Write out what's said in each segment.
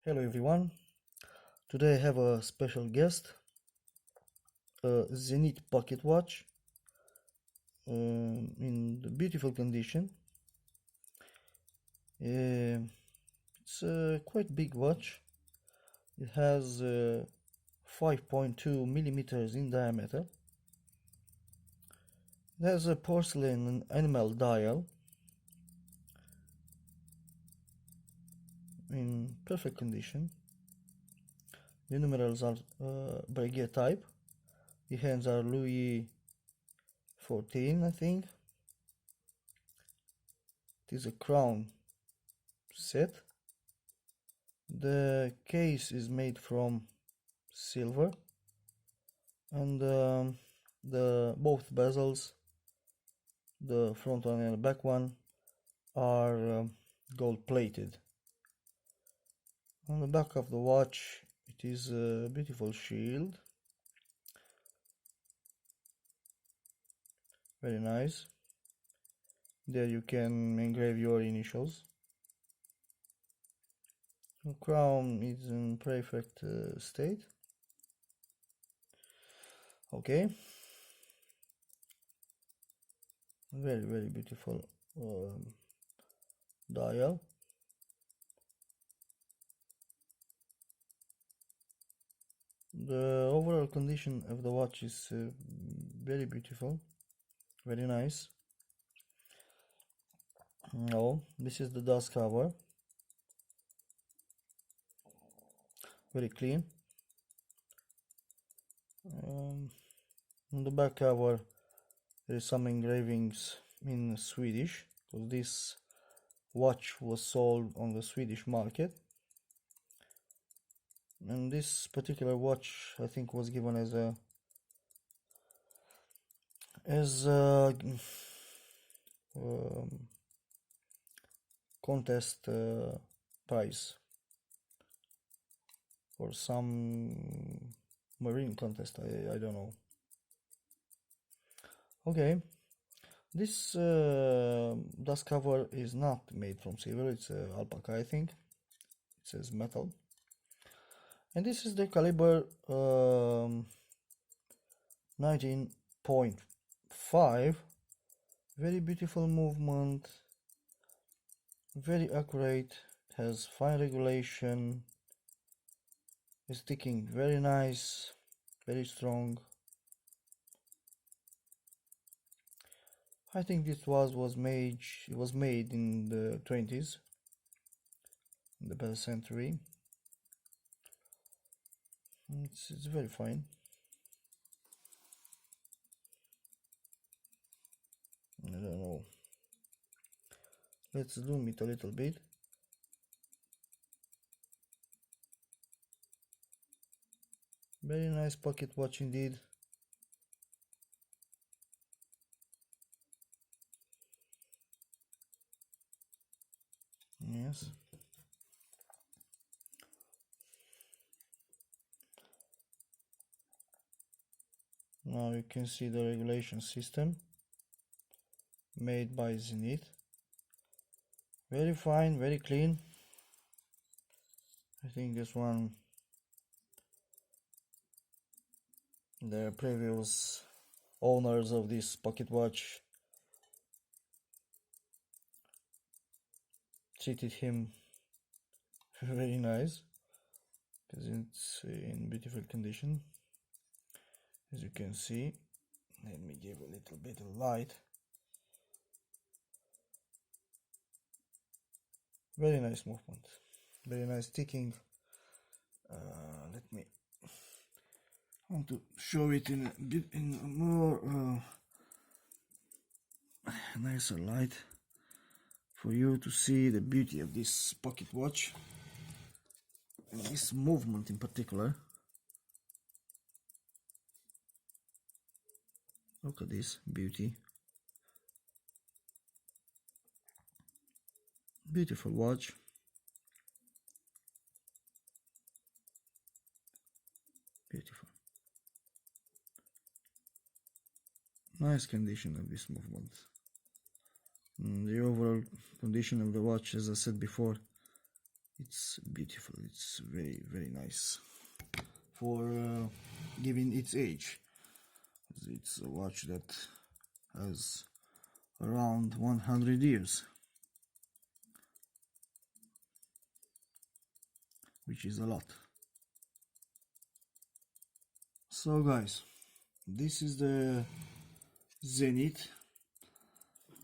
Hello everyone, today I have a special guest, a Zenith pocket watch in the beautiful condition. It's a quite big watch. It has 5.2 millimeters in diameter. It has a porcelain enamel dial in perfect condition. The numerals are Breguet type. The hands are Louis 14, I think. It is a crown set. The case is made from silver, and both bezels, the front one and the back one, are gold plated. On the back of the watch it is a beautiful shield, very nice. There you can engrave your initials. The crown is in perfect state. Okay, very beautiful dial. The overall condition of the watch is very beautiful, very nice. Now this is the dust cover, very clean. On the back cover there is some engravings in Swedish, because this watch was sold on the Swedish market, and this particular watch I think was given as a contest prize for some marine contest. I don't know. Okay, this dust cover is not made from silver, it's alpaca, I think. It says metal. And this is the caliber 19.5. Very beautiful movement, very accurate, has fine regulation, is ticking very nice, very strong. I think this was made in the 20s, in the past century. It's very fine. I don't know. Let's zoom it a little bit. Very nice pocket watch indeed. Yes. Now you can see the regulation system made by Zenith. Very fine, very clean. I think this one, the previous owners of this pocket watch treated him very nice, because it's in beautiful condition, as you can see. Let me give a little bit of light. Very nice movement, very nice ticking. Let me, I want to show it in a more nicer light for you to see the beauty of this pocket watch and this movement in particular. Look at this beauty. Beautiful watch. Beautiful. Nice condition of this movement. The overall condition of the watch, as I said before, It's beautiful. It's very, very nice for giving its age. It's a watch that has around 100 years, which is a lot. So guys, this is the Zenith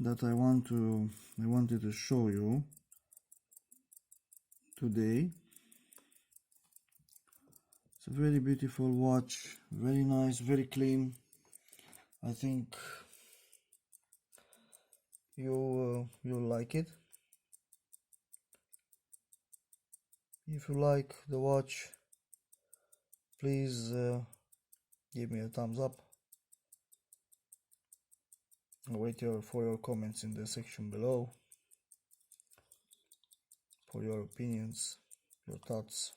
that I wanted to show you today. It's a very beautiful watch, very nice, very clean. I think you'll like it. If you like the watch, please give me a thumbs up. I'll wait for your comments in the section below, for your opinions, your thoughts.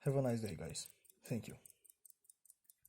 Have a nice day, guys. Thank you.